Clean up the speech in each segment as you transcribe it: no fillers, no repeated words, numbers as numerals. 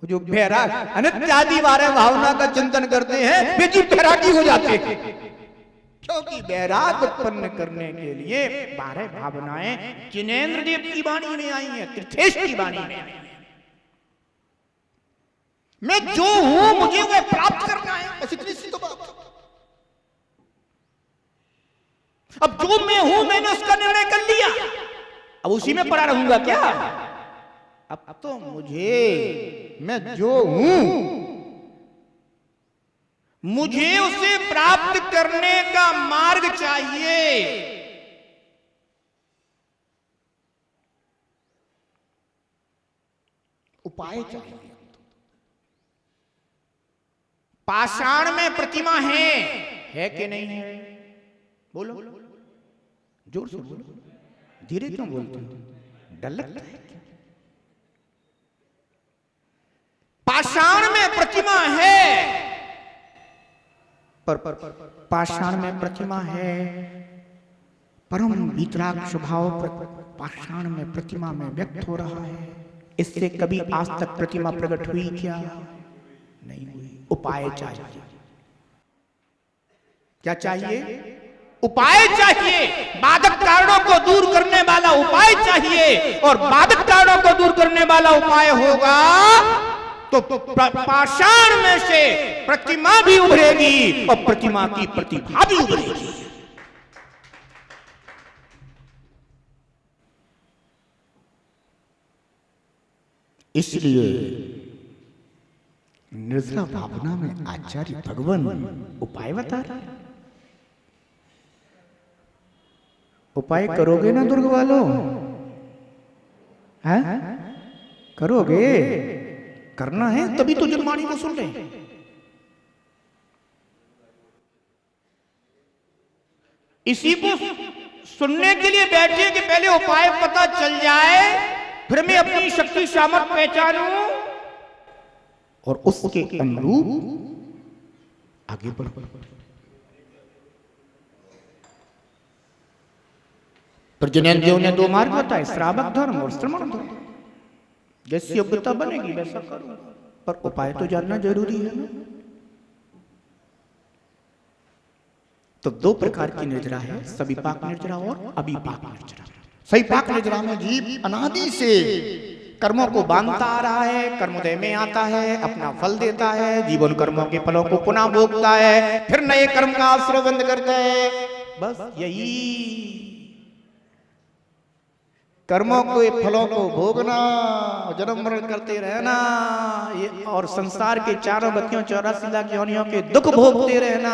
जो बैराग अनित्यादि बारे भावना का चिंतन करते हैं वे जीव बैरागी हो जाते हैं, क्योंकि बैराग उत्पन्न करने के लिए 12 भावनाएं जिनेंद्र देव की वाणी में आई हैं, तीर्थेश की वाणी में आई हैं। मैं जो हूं मुझे वह प्राप्त करना है, बस इतनी सी तो बात। अब जो मैं हूं मैंने उसका निर्णय कर लिया, अब उसी में पड़ा रहूंगा क्या? अब तो मुझे, मैं जो हूं मुझे उसे प्राप्त करने का मार्ग चाहिए। उपाय चाहिए। पाषाण में प्रतिमा है कि नहीं है? बोलो, जोर से बोलो, धीरे क्यों बोलते हो? डर लगता है क्या? पाषाण में प्रतिमा है, पर पाषाण में प्रतिमा है, परम वीतराग स्वभाव पाषाण में प्रतिमा में व्यक्त हो रहा है। इससे कभी आज तक प्रतिमा प्रकट हुई क्या? नहीं हुई। उपाय चाहिए। क्या चाहिए? उपाय चाहिए। बाधक कारणों को दूर करने वाला उपाय चाहिए, और बाधक कारणों को दूर करने वाला उपाय होगा तो पाषाण में से प्रतिमा भी उभरेगी और प्रतिमा की प्रतिभा भी उभरेगी। इसलिए निर्जरा भावना में आचार्य भगवान उपाय बता रहे हैं। उपाय करोगे ना दुर्ग वालों? हैं? करोगे? करना है तभी तो जनवाणी को सुन रहे हैं। इसी को सुनने के लिए बैठे कि पहले उपाय पता चल जाए, फिर मैं अपनी शक्ति सामर्थ्य पहचानूं और उसके अनुरूप आगे बढ़। पर जिनेंद्र ने 2 मार्ग बताए, श्रावक धर्म और श्रमण धर्म। जैसी योग्यता बनेगी वैसा करो, पर उपाय तो जानना जरूरी है ना। तो 2 प्रकार की निर्जरा है, सविपाक निर्जरा और अविपाक निर्जरा। सविपाक निर्जरा में जीव अनादि से कर्मों को बांधता आ रहा है, कर्मोदय में आता है, अपना फल देता है, जीवन कर्मों के फलों को पुनः भोगता है, फिर नए कर्म का आश्रय बंद करता है। बस यही कर्मों के फलों को भोगना, जन्म मरण करते रहना, ये और संसार के चारों गतियों 84 लाख योनियों के दुख भोगते रहना,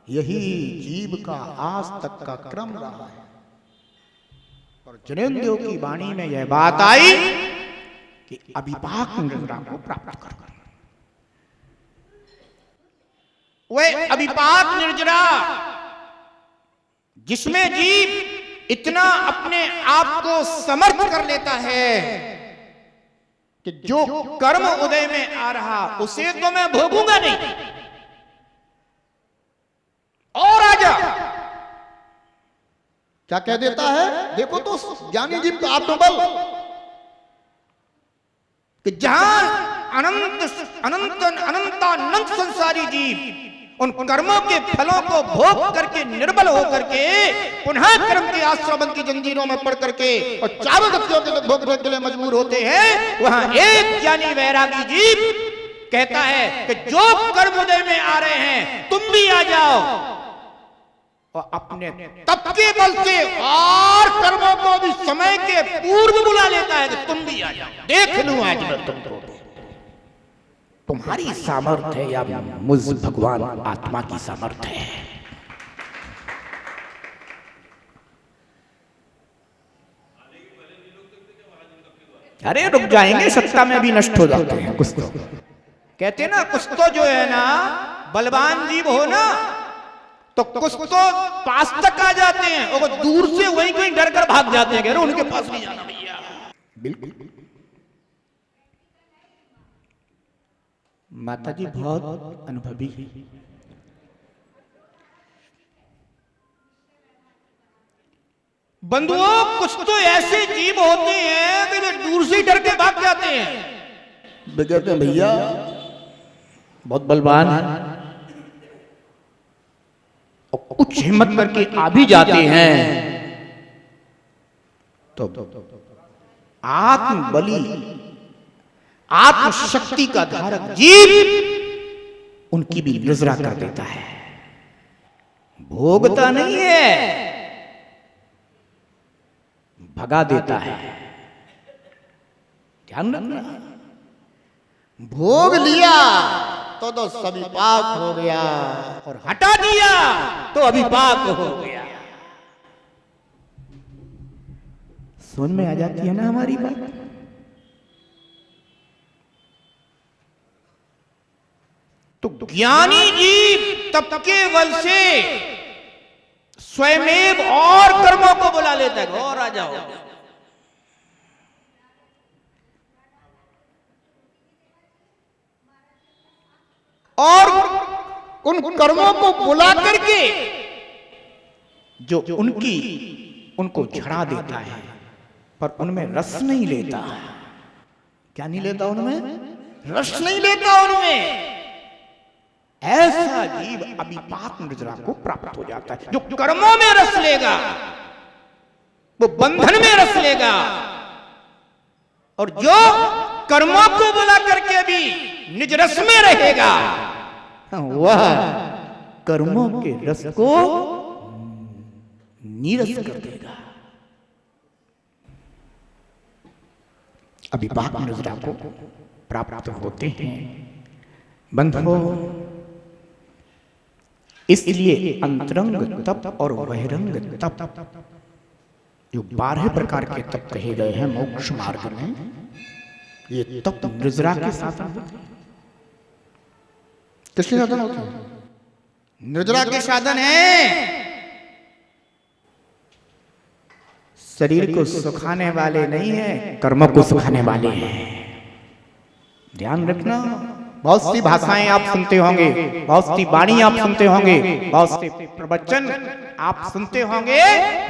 यही जीव का आज तक का क्रम रहा है। और जिनेंद्र की वाणी में यह बात आई कि अविपाक निर्जरा को प्राप्त कर। वह अविपाक निर्जरा जिसमें जीव इतना अपने आप को समर्थ कर लेता है कि जो कर्म उदय में आ रहा उसे तो मैं भोगूंगा नहीं, और आजा। क्या कह देता है? देखो तो ज्ञानी जीव का आत्मबल कि जहां अनंत संसारी जीव उन कर्मों के फलों को भोग करके निर्बल होकर के पुनः कर्म के आश्रम की जंजीरों में पड़ करके और चारों गतियों के भोगने के लिए मजबूर होते हैं, वहां एक ज्ञानी वैरागी जीव कहता है कि जो कर्म उदय में आ रहे हैं तुम भी आ जाओ, और अपने तप के बल से और कर्मों को भी समय के पूर्व बुला लेता है कि तुम भी आ जाओ, देख लूं आज मैं तुमको, तुम्हारी सामर्थ्य है या मुझ भगवान आत्मा की सामर्थ्य है। अरे रुक जाएंगे, सत्ता में भी नष्ट हो जाते हैं कुछ तो। कहते ना कुछ तो जो है ना बलवान जीव हो ना तो कुछ तो पास तक आ जाते हैं, और दूर से वहीं कहीं डर कर भाग जाते हैं, उनके पास नहीं जाना भैया। बिल्कुल माता जी बहुत अनुभवी है। बंधुओं कुछ तो ऐसे जीव होते हैं कि जो दूर से डर के भाग जाते हैं, वे कहते हैं भैया बहुत बलवान है और कुछ हिम्मत करके आ भी जाते हैं तो आत्मबली आत्मशक्ति का धारक जीव उनकी भी निजरा कर देता है, भोगता नहीं है, भगा देता है। ध्यान रखना, भोग लिया तो सविपाक हो गया और हटा दिया तो अविपाक हो गया। समझ में आ जाती है ना हमारी बात? तो ज्ञानी जीव तप के बल से स्वयमेव और कर्मों को बुला लेता है, और आ जाओ। और उन कर्मों को बुला करके जो उनको झड़ा देता है, पर उनमें रस नहीं लेता। क्या नहीं लेता उनमें? रस नहीं लेता उनमें। ऐसा जीव अविपाक निद्रा को प्राप्त हो जाता है। जो कर्मों में रस लेगा वो बंधन में रस लेगा, और जो कर्मों को बुला करके भी निज रस में रहेगा वह कर्मों के रस को नीरस कर देगा। अविपाक निद्रा को प्राप्त होते हैं बंधुओं। इसलिए अंतरंग तप और बहिरंग तप जो 12 प्रकार के तप कहे गए हैं मोक्ष मार्ग में, ये तप निद्रा के साधन होते हैं। किसके साधन होते हैं? निद्रा के साधन है। शरीर को सुखाने वाले नहीं है, कर्म को सुखाने वाले हैं। ध्यान रखना। बहुत सी भाषाएं आप सुनते होंगे, बहुत सी वाणी आप सुनते होंगे, बहुत से प्रवचन आप सुनते होंगे,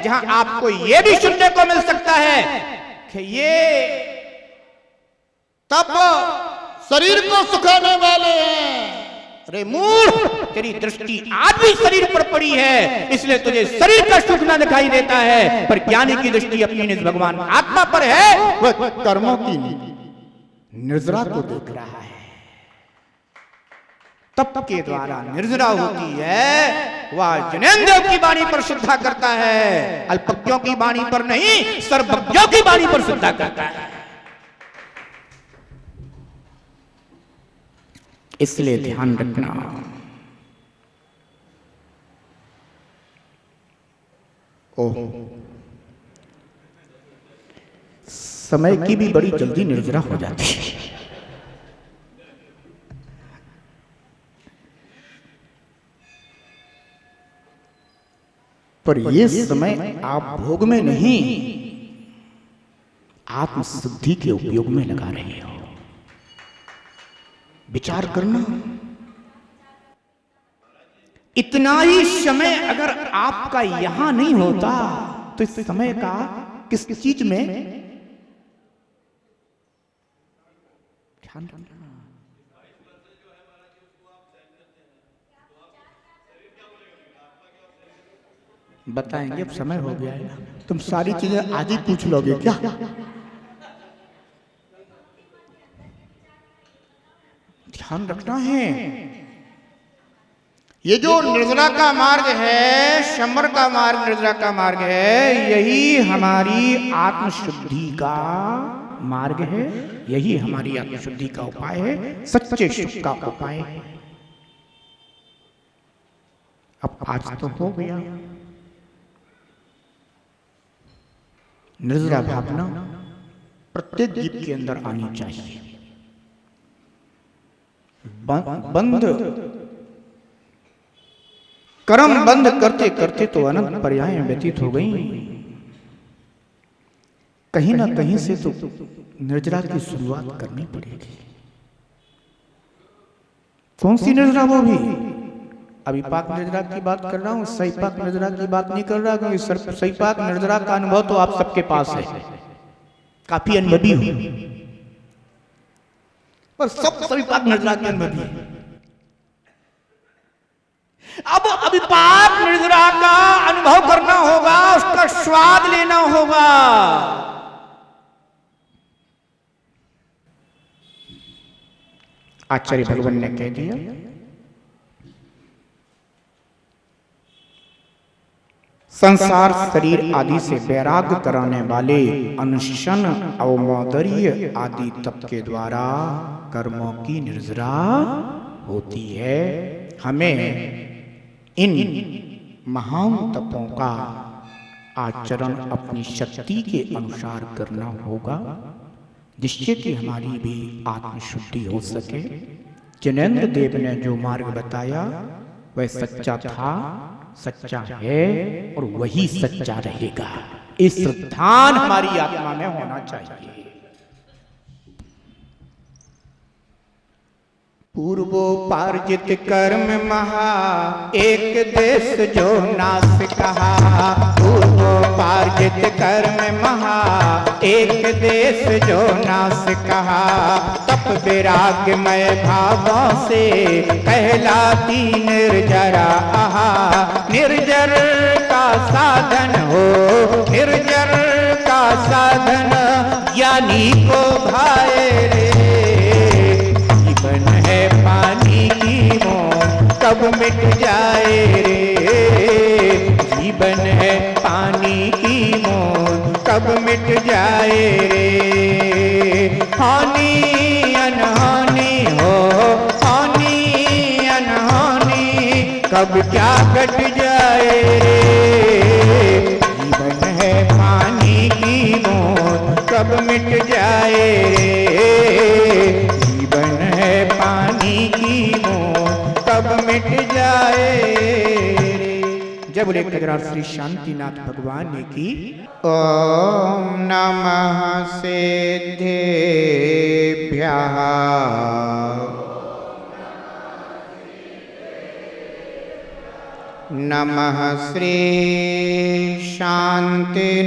जहां आपको यह भी सुनने को मिल सकता है कि ये तप शरीर को सुखाने वाले हैं। अरे मूर्ख, तेरी दृष्टि आज भी शरीर पर पड़ी है, इसलिए तुझे शरीर का सुख न दिखाई देता है, पर ज्ञानी की दृष्टि अपनी निज भगवान आत्मा पर है। वह कर्मों की निर्जरा को देख रहा है। तप के द्वारा निर्जरा होती है, वह जनेंद्र की वाणी पर श्रद्धा करता है, अल्पज्ञों की वाणी पर नहीं, सर्वज्ञों की वाणी पर श्रद्धा करता है। इसलिए ध्यान रखना। ओह, समय की भी बड़ी जल्दी निर्जरा हो जाती है। पर ये समय आप भोग में नहीं, आत्मशुद्धि के उपयोग में लगा रहे हो। विचार करना, इतना ही समय अगर आपका यहां नहीं होता तो इस समय का किस चीज में ध्यान रखना। बताएंगे, अब समय हो गया है। तुम सारी चीजें आज ही पूछ लोगे क्या? ध्यान रखना है। ये जो निर्जरा का मार्ग है, शंबर का मार्ग, निर्जरा का मार्ग है, यही हमारी आत्मशुद्धि का मार्ग है, यही हमारी आत्मशुद्धि का उपाय है, सच्चे सुख का उपाय है। अब आज तो हो गया। निर्जरा भावना प्रत्येक जीव के अंदर आनी चाहिए। बंद कर्म बंद करते करते तो अनंत पर्याय व्यतीत हो गई। कहीं ना कहीं से तो निर्जरा की शुरुआत करनी पड़ेगी। कौन सी निर्जरा? वो भी अविपाक निर्जरा की बात कर रहा हूं, सहीपाक निर्जरा की बात नहीं कर रहा, क्योंकि सहीपाक निर्जरा का अनुभव तो आप सबके पास है, काफी अनुभवी हो। पर सब अभिपाक निर्जरा के अनुभवी है। अब अभिपाक निर्जरा का अनुभव करना होगा, उसका स्वाद लेना होगा। आचार्य भगवान ने कह दिया, संसार शरीर आदि से वैराग्य कराने वाले अनुशन अवमोदर्य आदि तप के द्वारा कर्मों की निर्जरा होती है। हमें इन महान तपों का आचरण अपनी शक्ति के अनुसार करना होगा, जिससे कि हमारी भी आत्मशुद्धि हो सके। जिनेंद्र देव ने जो मार्ग बताया वह सच्चा था, सच्चा है और वही सच्चा रहेगा। इस श्रद्धान हमारी आत्मा में होना चाहिए। पूर्वोपार्जित कर्म महा एक देश जो नाश कहा। पूर्वोपार्जित कर्म महा एक देश जो नाश कहा। तप वैराग्यमय भावों से कहलाती निर्जरा आहा। निर्जर का साधन हो, निर्जर का साधन ज्ञानी को भाए रे। जीवन है पानी की मोह कब मिट जाए रे। जीवन है पानी की मोह कब मिट जाए रे। हानि अनहानि हो, हानि अनहानि कब क्या घट जाए रे। जीवन है पानी की मोह कब मिट जाए रे। जीवन है पानी की मोह कब मिट जाए रे। जब बोले कजरार श्री शांतिनाथ भगवान ने की। ओम नमः सिद्धेभ्यः नमः श्री शांतिनाथाय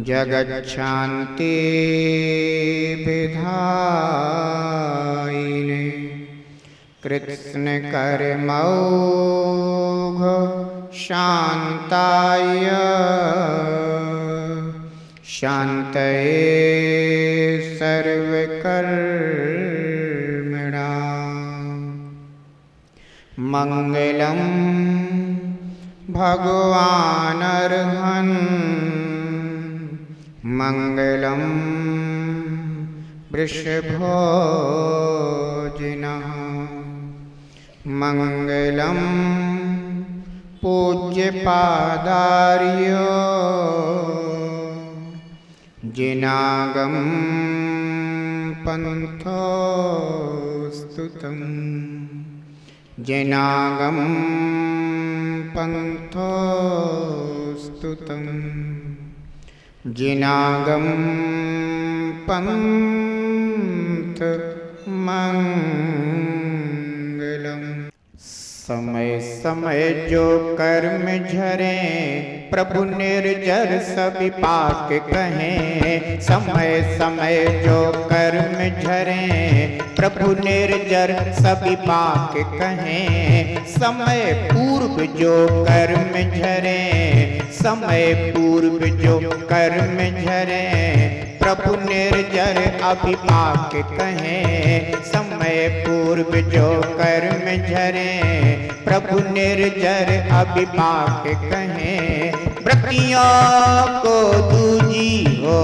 जगच्छांति विधायिने। कृष्ण कर्मौघ शांताय शांतये सर्वकर्मणां। मंगलम भगवान अर्हन् मंगलम वृषभोजिनः। मंगलम पूज्यपादार्यो जिनागम पंथोस्तुतम्। जिनागम पंथोस्तुतम्। जिनागम पंथ मंगलम। समय समय जो कर्म झरे प्रभु निर्जर सभी पाक कहें। समय समय जो कर्म झरे प्रभु निर्जर सभी पाक कहें। समय पूर्व जो कर्म झरे, समय पूर्व जो कर्म झरे प्रभु निर्जर अभिपाक कहें। समय पूर्व जो कर्म झरे प्रभु निर्जर अभिपाक कहें। व्रतियों को दूजी हो,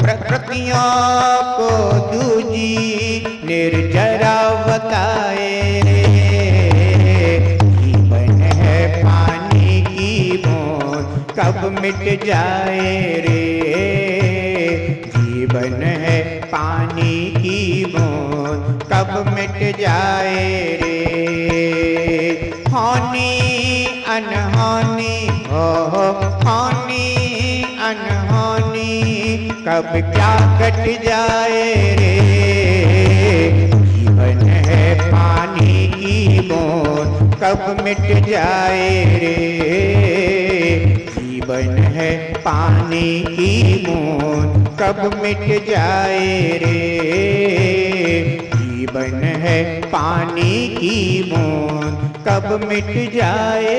व्रतियों को दूजी निर्जरा बताए। जीवन है पानी की मोह कब मिट जाए रे। जीवन है पानी की मोह कब मिट जाए रे। हानि अनहानि हो, हानि अनहानि कब क्या घट जाए रे। जीवन है पानी की मोह कब मिट जाए रे। जीवन है पानी की बूंद कब मिट जाए रे, जीवन है पानी की बूंद कब मिट जाए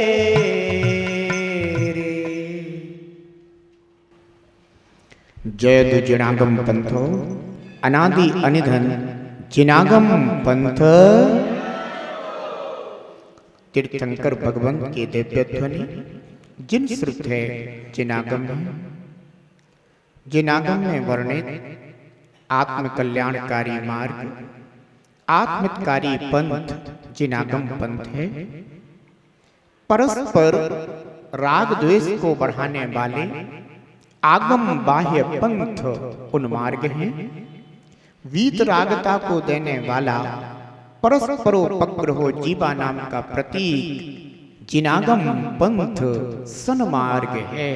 रे। जय जिनागम पंथो अनादि अनिधन जिनागम पंथ। तीर्थंकर भगवंत के दिव्य ध्वनि जिन श्रुत है जिनागम है। जिनागम में वर्णित आत्म कल्याणकारी मार्ग, आत्मकारी पंथ जिनागम पंथ है। परस्पर राग द्वेष को बढ़ाने वाले आगम बाह्य पंथ उन्मार्ग हैं। वीतरागता को देने वाला परस्परोपग्रहो जीवा नाम का प्रतीक जिनागम पंथ सन्मार्ग है।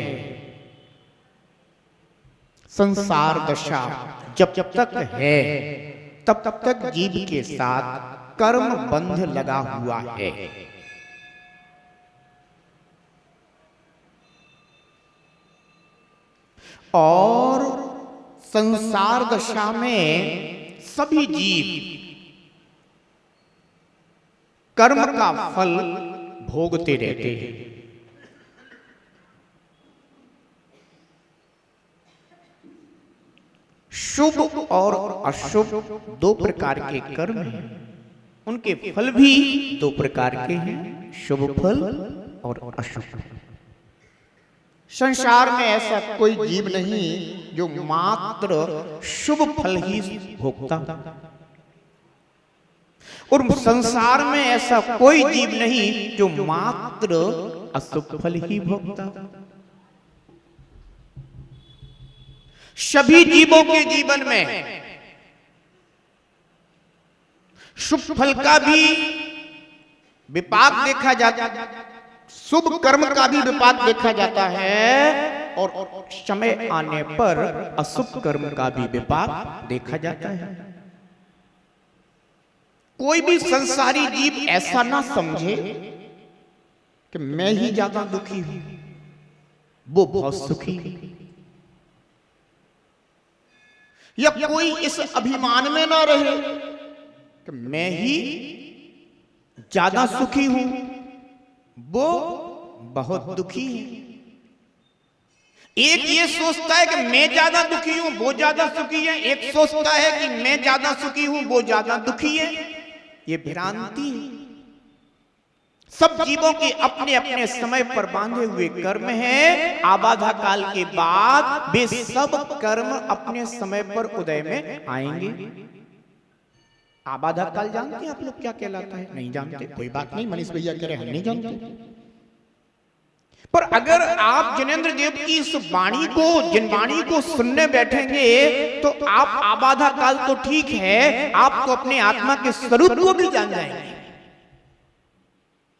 संसार दशा जब तक है तब तक जीव के साथ कर्म बंध लगा हुआ है। और संसार दशा में सभी जीव कर्म का फल भोगते रहते हैं। शुभ और अशुभ दो प्रकार के कर्म हैं, उनके फल भी दो प्रकार के हैं, शुभ फल और अशुभ। संसार में ऐसा कोई जीव नहीं जो मात्र शुभ फल ही भोगता, और संसार में ऐसा कोई जीव नहीं जो मात्र अशुभ फल ही भोगता। सभी जीवों के जीवन में शुभ फल का भी विपाक देखा जाता है, शुभ कर्म का भी विपाक देखा जाता है, और समय आने पर अशुभ कर्म का भी विपाक देखा जाता है। कोई भी संसारी जीव ऐसा ना समझे कि मैं ही ज्यादा दुखी हूं, वो बहुत सुखी है, या कोई इस अभिमान में ना रहे कि मैं ही ज्यादा सुखी हूं, वो बहुत दुखी है। एक ये सोचता है कि मैं ज्यादा दुखी हूं, वो ज्यादा सुखी है, एक सोचता है कि मैं ज्यादा सुखी हूं, वो ज्यादा दुखी है। ये भ्रांति है। सब जीवों के अपने अपने समय पर बांधे हुए कर्म हैं। आबाधा काल के बाद वे सब कर्म अपने समय पर उदय में आएंगे। आबाधा काल जानते हैं आप लोग क्या कहलाता है? नहीं जानते, कोई बात नहीं, मनीष भैया कह रहे हम नहीं जानते। पर अगर आप जिनेंद्र देव की इस वाणी को, जिन वाणी को सुनने बैठेंगे तो आप आबाधा काल तो ठीक है, आप तो अपने आत्मा के स्वरूप को भी जान जाएंगे।